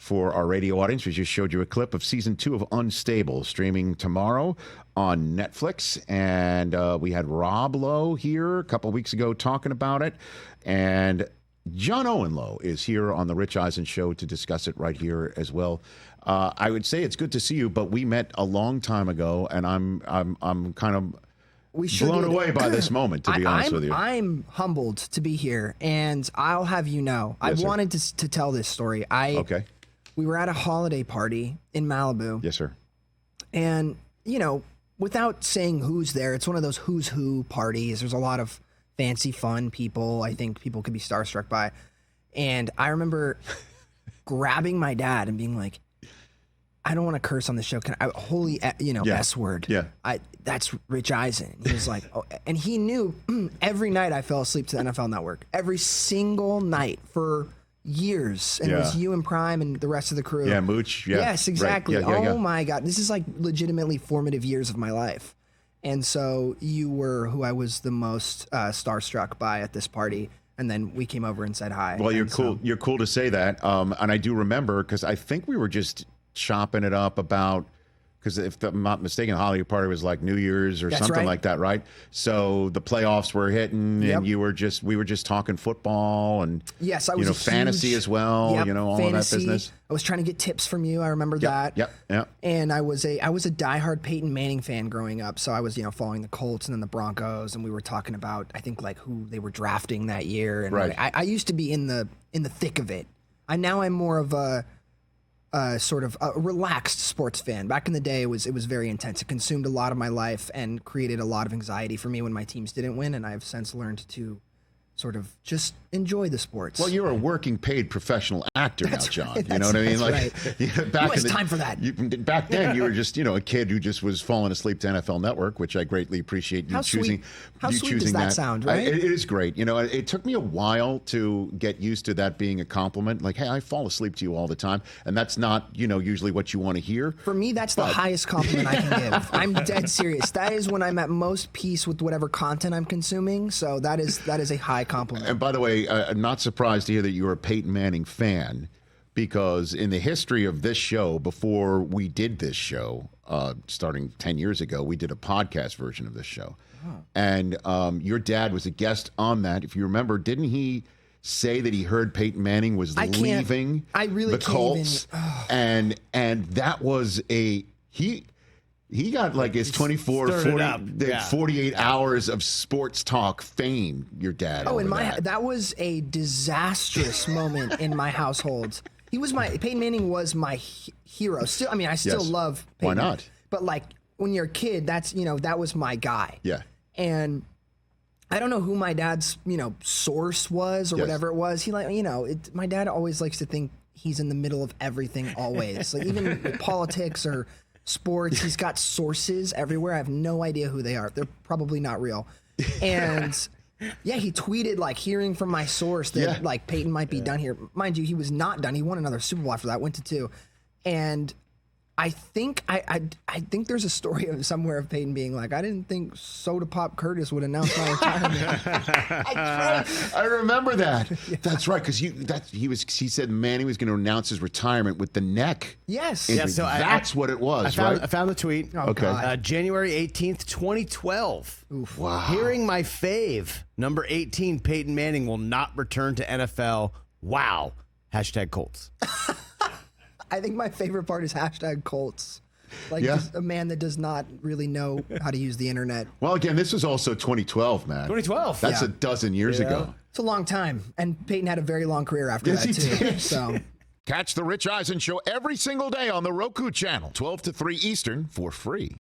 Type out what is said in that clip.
For our radio audience, we just showed you a clip of season 2 of Unstable, streaming tomorrow on Netflix. And we had Rob Lowe here a couple of weeks ago talking about it. And John Owen Lowe is here on the Rich Eisen Show to discuss it right here as well. I would say it's good to see you, but we met a long time ago, and I'm kind of blown away by this moment, to be honest with you. I'm humbled to be here, and I'll have you know, Yes, I wanted to tell this story. Okay. We were at a holiday party in Malibu. Yes, sir. And, you know, without saying who's there, it's one of those who's who parties. There's a lot of fancy, fun people I think people could be starstruck by. And I remember grabbing my dad and being like, I don't want to curse on the show. Can I, holy, S word. Yeah. That's Rich Eisen. He was like, oh, and he knew every night I fell asleep to the NFL Network. Every single night for years. And it was you and Prime and the rest of the crew. Yeah, Mooch. Yeah. Yes, exactly. Right. Yeah, my God. This is like legitimately formative years of my life. And so you were who I was the most starstruck by at this party. And then we came over and said hi. Well, you're cool. So, You're cool to say that. And I do remember, because I think we were just chopping it up about, because if I'm not mistaken, the holiday party was like New Year's or something like that, right? So the playoffs were hitting, and we were just talking football and yes, I was fantasy as well, all fantasy. of that business. I was trying to get tips from you. I remember that. Yep. And I was a diehard Peyton Manning fan growing up, so I was following the Colts and then the Broncos, and we were talking about I think like who they were drafting that year. And I used to be in the thick of it. I'm more of a sort of a relaxed sports fan. Back in the day, it was very intense. It consumed a lot of my life and created a lot of anxiety for me when my teams didn't win. And I've since learned to sort of just enjoy the sports. Well, you're a working, paid professional actor now, John. You know what I mean? Back in time for that. Back then, you were just a kid who just was falling asleep to NFL Network, which I greatly appreciate you choosing. How sweet does that sound, right? It is great. It took me a while to get used to that being a compliment. Like, hey, I fall asleep to you all the time, and that's not usually what you want to hear. For me, that's the highest compliment I can give. I'm dead serious. That is when I'm at most peace with whatever content I'm consuming. So that is a high compliment. And by the way, I'm not surprised to hear that you're a Peyton Manning fan, because in the history of this show, before we did this show, starting 10 years ago, we did a podcast version of this show. Oh. And your dad was a guest on that. If you remember, didn't he say that he heard Peyton Manning was leaving the Colts? And that was he got like his 48 hours of sports talk fame, your dad. Oh, that was a disastrous moment in my household. Peyton Manning was my hero. Still, I still love Peyton. Why not? But like when you're a kid, that's, that was my guy. Yeah. And I don't know who my dad's, source was or whatever it was. He my dad always likes to think he's in the middle of everything always. Like even with politics or sports, he's got sources everywhere. I have no idea who they are. They're probably not real. And he tweeted like hearing from my source that like Peyton might be done here. Mind you, he was not done. He won another Super Bowl after that, went to 2. And I think there's a story of somewhere of Peyton being like, I didn't think Soda Pop Curtis would announce my retirement. I remember that. That's right, because he said Manning was going to announce his retirement with the neck. Yes. Yeah, so that's what it was, right? I found the tweet. Oh, okay. January 18th, 2012. Oof. Wow. Hearing my fave, number 18, Peyton Manning will not return to NFL. Wow. #Colts. I think my favorite part is #Colts. Like just a man that does not really know how to use the internet. Well, again, this was also 2012, man. 2012. That's a dozen years ago. It's a long time. And Peyton had a very long career after that, too. So catch the Rich Eisen Show every single day on the Roku channel, 12 to 3 Eastern, for free.